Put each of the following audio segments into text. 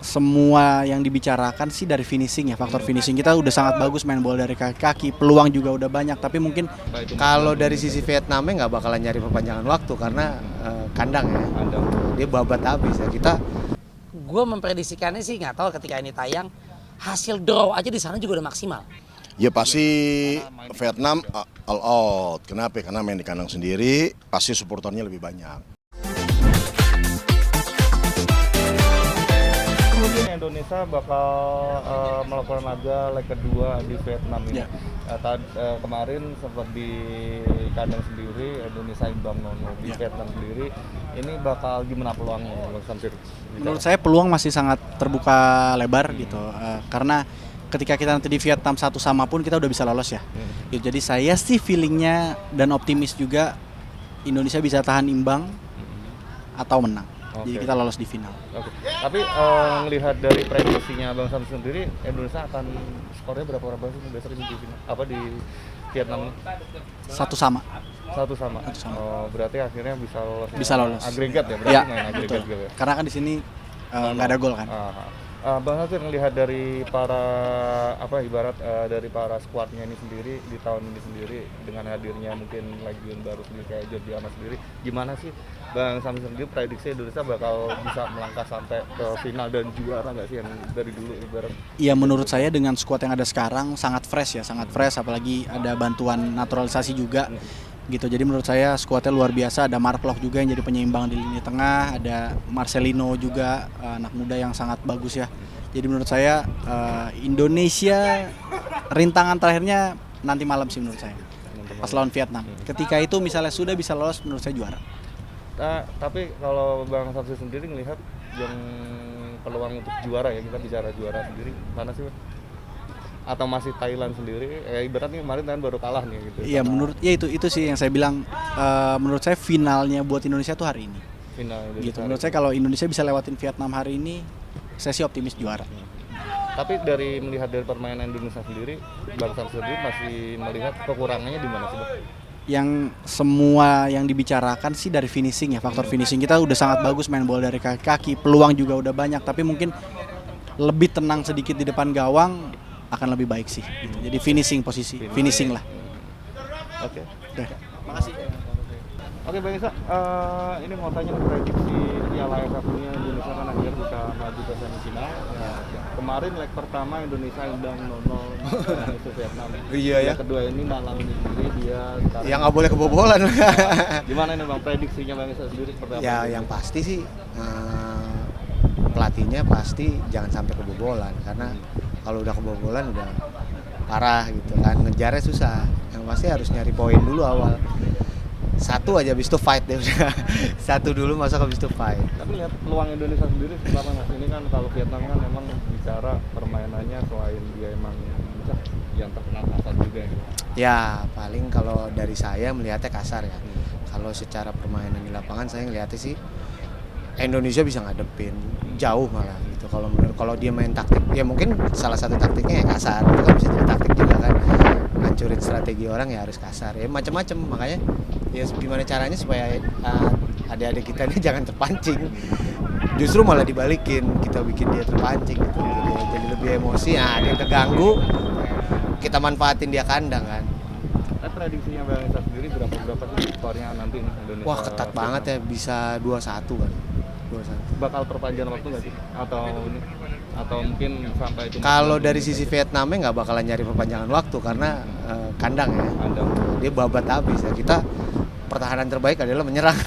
semua yang dibicarakan sih dari finishing ya, faktor finishing kita udah sangat bagus, main bola dari kaki, peluang juga udah banyak, tapi mungkin Kalau dari sisi Vietnamnya nggak bakalan nyari perpanjangan waktu karena kandang ya, dia babat habis ya. Kita Gue memprediksikannya sih nggak tahu ketika ini tayang hasil draw aja di sana juga udah maksimal. Ya pasti Vietnam all out. Kenapa? Karena main di kandang sendiri, pasti supporternya lebih banyak. Mungkin Indonesia bakal melakukan laga leg kedua di Vietnam ini. Ya. Kemarin sempat di kandang sendiri Indonesia imbang 0-0 di Vietnam sendiri. Ini bakal gimana peluangnya Bang Samsir? menurut saya peluang masih sangat terbuka lebar gitu, karena ketika kita nanti di Vietnam 1-1 pun kita udah bisa lolos ya. Gitu, jadi saya sih feelingnya dan optimis juga Indonesia bisa tahan imbang atau menang. Jadi Oke. kita lolos di final. Oke. Tapi ngelihat dari prediksinya Bang Samsir sendiri, Indonesia akan skornya berapa sih biasanya di final? Apa di Vietnam? 1-1. 1-1. Satu sama. Oh, berarti akhirnya bisa lolos. Bisa lolos. Agregat ya, berarti Ya, main agregat betul. juga ya. Karena kan di sini nggak ada gol kan. Bang Nasir ngelihat dari para ibarat dari para skuadnya ini sendiri di tahun ini sendiri dengan hadirnya mungkin legion baru sendiri kayak Jordi Amat sendiri, gimana sih Bang Samsir sendiri prediksi Indonesia bakal bisa melangkah sampai ke final dan juara nggak sih yang dari dulu ibarat? Iya, menurut saya dengan skuad yang ada sekarang sangat fresh ya, sangat fresh, apalagi ada bantuan naturalisasi juga. Gitu. Jadi menurut saya skuadnya luar biasa, ada Mark Locke juga yang jadi penyeimbang di lini tengah, ada Marcelino juga, anak muda yang sangat bagus ya. Jadi menurut saya Indonesia rintangan terakhirnya nanti malam sih menurut saya, pas lawan Vietnam. Ketika itu misalnya sudah bisa lolos, menurut saya juara. Tapi kalau Bang Samsir sendiri ngelihat yang peluang untuk juara ya, kita bicara juara sendiri mana sih Bang? Atau masih Thailand sendiri? Ibaratnya kemarin Thailand baru kalah nih gitu. Iya, menurut ya itu sih yang saya bilang, menurut saya finalnya buat Indonesia tuh hari ini. Final Gitu. Menurut saya kalau Indonesia bisa lewatin Vietnam hari ini, saya sih optimis juara. Tapi dari melihat dari permainan Indonesia sendiri, Bang Samsir sendiri masih melihat kekurangannya di mana sih Bang? Yang semua yang dibicarakan sih dari finishing ya, faktor finishing kita udah sangat bagus, main bola dari kaki, peluang juga udah banyak, tapi mungkin lebih tenang sedikit di depan gawang akan lebih baik sih. Gitu. Jadi finishing lah. Oke. Udah. Makasih. Oke Bang Isa, ini mau tanya prediksi Piala AFF-nya Indonesia kan akhirnya bisa maju ke semifinal. Ya, kemarin leg pertama Indonesia imbang 0-0 dengan itu Vietnam. Iya ya. Yang kedua ini malam ini sendiri dia sekarang. yang nggak boleh kebobolan. Gimana nih Bang prediksinya Bang Isa sendiri seperti apa? Ya yang pasti sih pelatihnya pasti jangan sampai kebobolan karena kalau udah kebobolan udah parah gitu kan, ngejarnya susah. Yang pasti harus nyari poin dulu awal. Satu aja habis itu fight deh udah. Satu dulu masuk habis itu fight. Tapi lihat peluang Indonesia sendiri seperti apa Mas? Ini kan kalau Vietnam kan memang bicara permainannya selain dia emang bisa yang terkenal kasar juga gitu. Ya paling kalau dari saya melihatnya kasar ya. Kalau secara permainan di lapangan saya ngelihatnya sih Indonesia bisa ngadepin jauh malah gitu. Kalau dia main taktik ya mungkin salah satu taktiknya ya kasar. Itu kan bisa jadi taktik juga kan. Ngancurin strategi orang ya harus kasar. Ya macam-macam, makanya ya gimana caranya supaya adik-adik kita ini jangan terpancing. Justru malah dibalikin, kita bikin dia terpancing gitu. Jadi lebih emosi, ada yang terganggu, kita manfaatin dia kandang kan. Prediksinya Bang Isa sendiri berapa sih skornya nanti nih Indonesia? Wah ketat banget ya, bisa 2-1 kan. 2-1. Bakal perpanjangan waktu nggak sih? Atau mungkin sampai itu? Kalau dari sisi Vietnamnya nggak bakalan nyari perpanjangan waktu karena kandang ya. Kandang. Dia babat habis ya. Kita pertahanan terbaik adalah menyerang.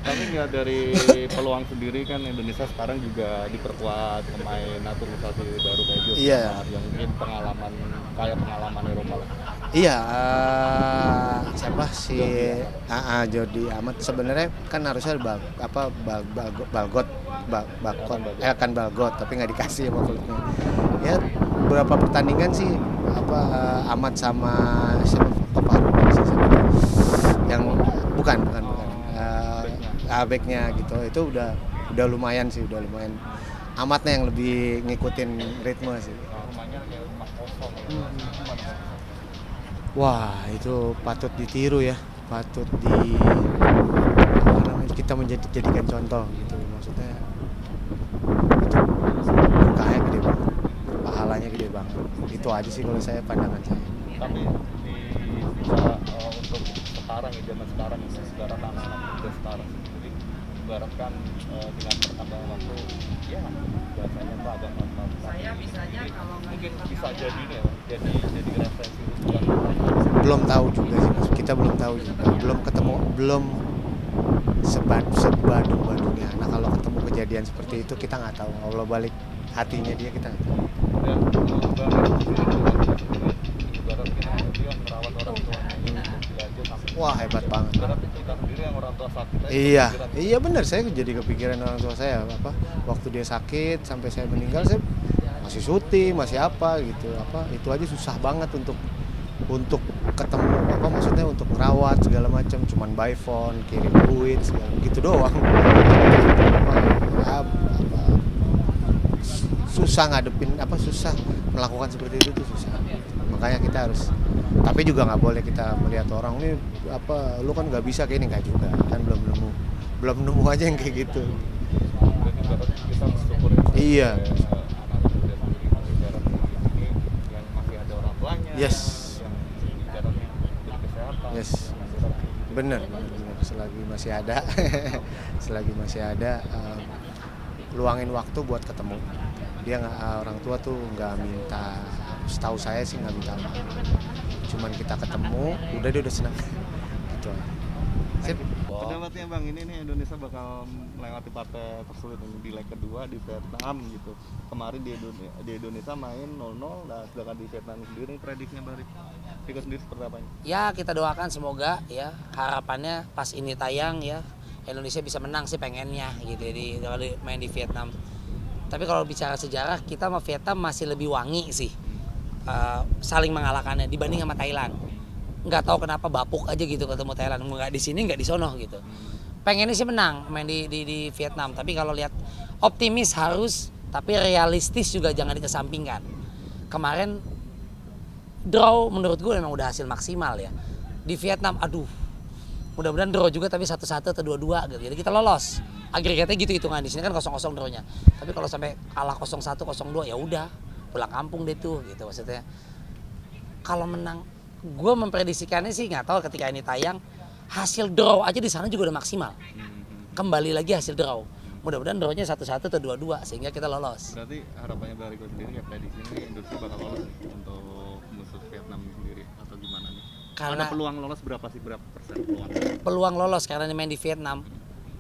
Tapi nggak dari peluang sendiri kan Indonesia sekarang juga diperkuat pemain naturalisasi baru kayak Jordi Iya. Amat yang mungkin pengalaman Eropa lah. Iya, siapa si Jordi Amat sebenarnya kan harusnya Elkan Balgot tapi nggak dikasih sama klubnya. Ya beberapa pertandingan sih Amat sama siapa yang bukan backnya gitu, itu udah lumayan sih, udah lumayan. Amatnya yang lebih ngikutin ritme sih. Rumahnya kayak rumah kosong. Wah itu patut ditiru ya, patut kita menjadikan contoh gitu, maksudnya banget. Itu aja sih kalau saya, pandangan saya. Tapi di secara untuk sekarang ya, zaman sekarang ini, sekarang anak-anak muda sekarang sendiri, ibaratkan dengan perkembangan waktu, ya bahasanya tuh agak mungkin bisa jadi ini ya, jadi referensi buat Belum tahu juga sih Mas. Kita belum tahu juga. Belum ketemu, belum sebadung-badungnya. Nah kalau ketemu kejadian seperti itu kita nggak tahu. Allah balik hatinya dia, kita nggak tahu. dan ibarat kita yang merawat orang tuanya untuk belajar sampai Wah hebat banget. ibarat kita sendiri yang orang tua sakit aja Iya, kepikiran. iya benar. Saya jadi kepikiran orang tua saya apa waktu dia sakit sampai saya meninggal, saya masih syuting, masih apa gitu. Itu aja susah banget untuk ketemu, maksudnya untuk merawat segala macam, cuman by phone, kirim duit segala gitu doang. Susah ngadepin, susah melakukan seperti itu tuh susah. Makanya kita harus, tapi juga nggak boleh kita melihat orang ini lu kan nggak bisa kayak ini, nggak juga kan, belum nemu aja yang kayak gitu. Dan ibarat kita bersyukur Iya. anak muda sendiri masih ibarat ini yang masih ada orang tuanya, Yes. yang ibaratnya diberi kesehatan, Yes. masih ada Bener. Selagi masih ada, luangin waktu buat ketemu. Dia orang tua tuh nggak minta, setahu saya sih nggak minta apa. Cuman kita ketemu, udah dia udah senang. Gitu. Sip. Pendapatnya Bang, ini nih Indonesia bakal melewati partai tersulit di leg kedua di Vietnam gitu. Kemarin di Indonesia main 0-0, nah sedangkan di Vietnam sendiri prediksinya Bang Riko sendiri seperti apa? Ya kita doakan semoga ya, harapannya pas ini tayang ya Indonesia bisa menang sih, pengennya gitu ya, kalau main di Vietnam. Tapi kalau bicara sejarah, kita sama Vietnam masih lebih wangi sih, saling mengalahkannya dibanding sama Thailand. Nggak tahu kenapa bapuk aja gitu ketemu Thailand, nggak di sini nggak di sono gitu. Pengennya sih menang main di Vietnam, tapi kalau lihat optimis harus, tapi realistis juga jangan dikesampingkan. Kemarin draw menurut gue memang udah hasil maksimal ya. Di Vietnam, aduh, mudah-mudahan draw juga tapi 1-1 atau 2-2 gitu. Jadi kita lolos. Agregatnya gitu hitungan, di sini kan 0-0 drawnya. Tapi kalau sampai kalah 0-1, 0-2 ya udah, pulang kampung deh tuh gitu maksudnya. Kalau menang, gue memprediksikannya sih nggak tahu ketika ini tayang, hasil draw aja di sana juga udah maksimal. Kembali lagi hasil draw. Mudah-mudahan drawnya 1-1 atau 2-2 sehingga kita lolos. Berarti harapannya Bang Riko sendiri ya, prediksinya Indonesia bakal lolos untuk musuh Vietnam sendiri atau gimana nih? Karena ada peluang lolos berapa persen peluang? peluang lolos karena ini main di Vietnam,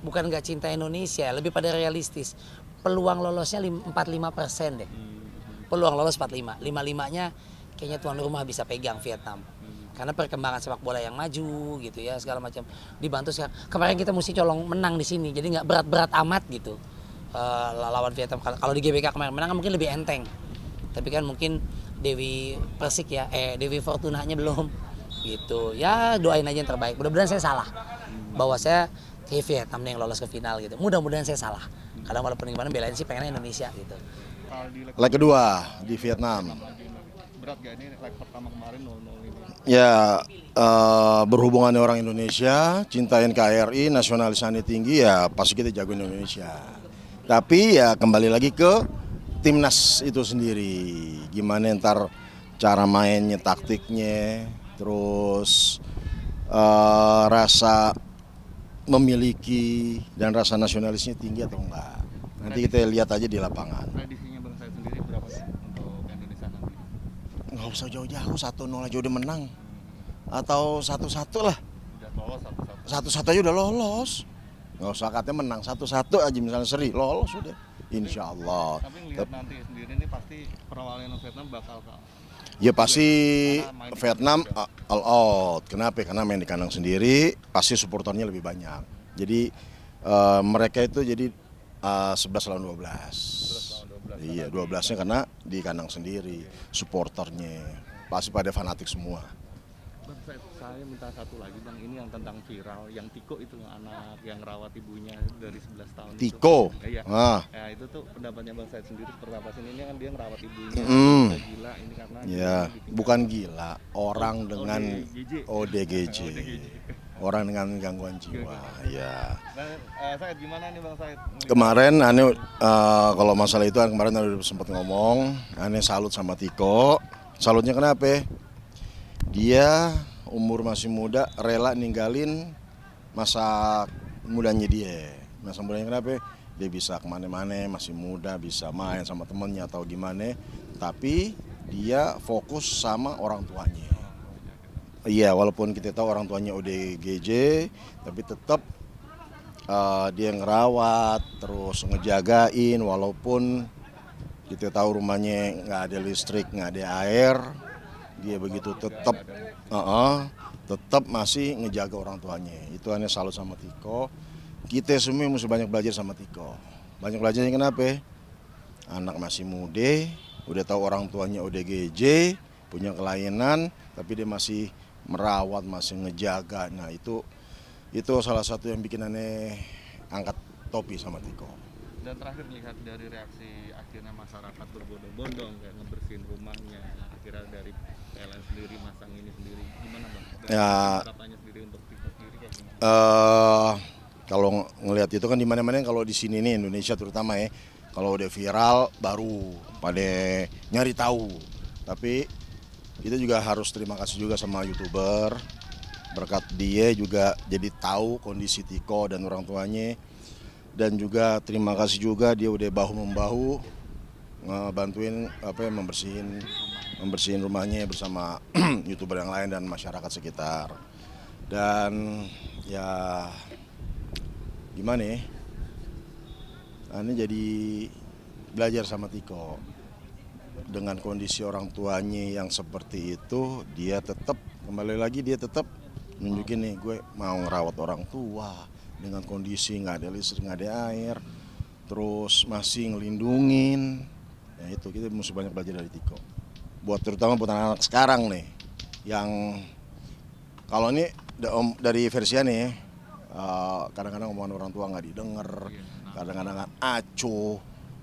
bukan nggak cinta Indonesia, lebih pada realistis. Peluang lolosnya 45% deh. Peluang lolos 45, 55-nya kayaknya tuan rumah bisa pegang Vietnam. Karena perkembangan sepak bola yang maju gitu ya, segala macam dibantu sekarang. Kemarin kita mesti colong menang di sini, jadi nggak berat-berat amat gitu. Lawan Vietnam, kalau di GBK kemarin menang mungkin lebih enteng. Tapi kan mungkin Dewi Persik ya, Dewi Fortunanya belum gitu. Ya doain aja yang terbaik. Mudah-mudahan saya salah. Bahwa saya Vietnam nih yang lolos ke final gitu. Mudah-mudahan saya salah. Kadang walaupun gimana belain sih pengennya Indonesia gitu. Kalau di Leg kedua di Vietnam. berat gak ini leg pertama kemarin 0-0 ini? Ya berhubungan dengan orang Indonesia, cinta NKRI, nasionalisasi tinggi, ya pasti kita jago Indonesia. Tapi ya kembali lagi ke timnas itu sendiri. Gimana ntar cara mainnya, taktiknya, terus rasa memiliki dan rasa nasionalisnya tinggi atau enggak. Nanti kita lihat aja di lapangan. Prediksinya Bang saya sendiri berapa sih untuk Indonesia nanti? Nggak usah jauh-jauh, 1-0 aja udah menang. Atau 1-1 lah. Udah lolos satu-satu. 1-1 aja udah lolos. Nggak usah katanya menang, 1-1 aja misalnya seri, lolos udah. Insya Allah. Tapi ngelihat nanti sendiri ini pasti perwakilan Vietnam bakal Ya pasti Vietnam all out. Kenapa? Karena main di kandang sendiri, pasti supporternya lebih banyak. Jadi mereka itu jadi 11 lawan 12. Iya, 12-nya karena di kandang sendiri, supporternya pasti pada fanatik semua. Bang, saya minta satu lagi Bang, ini yang tentang viral, yang Tiko itu anak yang rawat ibunya dari 11 tahun. Tiko. Itu. Iya. Ah. Ya itu tuh pendapatnya Bang Said sendiri seperti apa sih? Ini kan dia ngerawat ibunya, udah gila ini karena Ya, bukan gila, orang dengan ODGJ. ODGJ. orang dengan gangguan jiwa. Ya. Nah, Said gimana nih Bang Said? Kemarin kalau masalah itu kemarin udah sempat ngomong, Ane salut sama Tiko. Salutnya kenapa? Dia umur masih muda rela ninggalin masa mudanya dia. Masa mudanya kenapa? Dia bisa kemana-mana, masih muda, bisa main sama temennya atau gimana. Tapi dia fokus sama orang tuanya. Iya, walaupun kita tahu orang tuanya ODGJ, tapi tetap dia ngerawat, terus ngejagain, walaupun kita tahu rumahnya nggak ada listrik, nggak ada air, dia begitu tetap masih ngejaga orang tuanya. Itu hanya salut sama Tiko. Kita semua mesti banyak belajar sama Tiko. Banyak belajarnya kenapa? Anak masih muda, udah tahu orang tuanya ODGJ, punya kelainan, tapi dia masih merawat, masih ngejaga. Nah itu salah satu yang bikin aneh angkat topi sama Tiko. Dan terakhir melihat dari reaksi akhirnya masyarakat berbondong-bondong kayak ngebersihin rumahnya, akhirnya dari PLN sendiri masang ini sendiri, gimana Bang? Ya, Harapannya sendiri untuk Tiko sendiri kayak gimana? Kalau ngelihat itu kan di mana-mana kalau di sini nih Indonesia terutama ya, kalau udah viral baru pada nyari tahu. Tapi kita juga harus terima kasih juga sama YouTuber, berkat dia juga jadi tahu kondisi Tiko dan orang tuanya. Dan juga terima kasih juga dia udah bahu-membahu ngebantuin membersihin rumahnya bersama YouTuber yang lain dan masyarakat sekitar. Dan ya gimana ya? Ini jadi belajar sama Tiko. Dengan kondisi orang tuanya yang seperti itu, dia tetap nunjukin nih, gue mau ngerawat orang tua dengan kondisi nggak ada listrik, nggak ada air, terus masih ngelindungin. Ya itu kita mesti banyak belajar dari Tiko. Terutama buat anak-anak sekarang nih, yang kalau ini dari versi nih, kadang-kadang omongan orang tua nggak didengar, kadang-kadang acuh,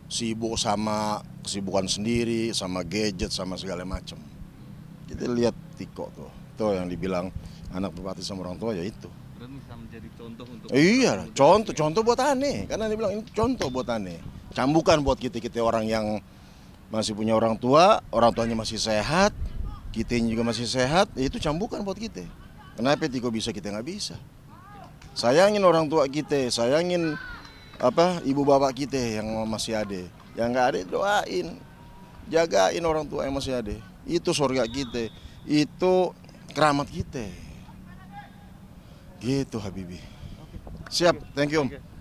sibuk sama kesibukan sendiri, sama gadget, sama segala macam. Kita lihat Tiko tuh yang dibilang anak berbakti sama orang tua, ya itu. Dan bisa menjadi contoh untuk Iya, contoh buat aneh. Karena dia bilang ini contoh buat aneh. Cambukan buat kita orang yang masih punya orang tuanya masih sehat, kitanya juga masih sehat, ya itu cambukan buat kita. Kenapa Tiko bisa, kita nggak bisa? Sayangin orang tua kita, sayangin ibu bapak kita yang masih ada. Yang nggak ada doain, jagain orang tua yang masih ada. Itu surga kita, itu keramat kita. Gitu Habibi. Siap, thank you Om.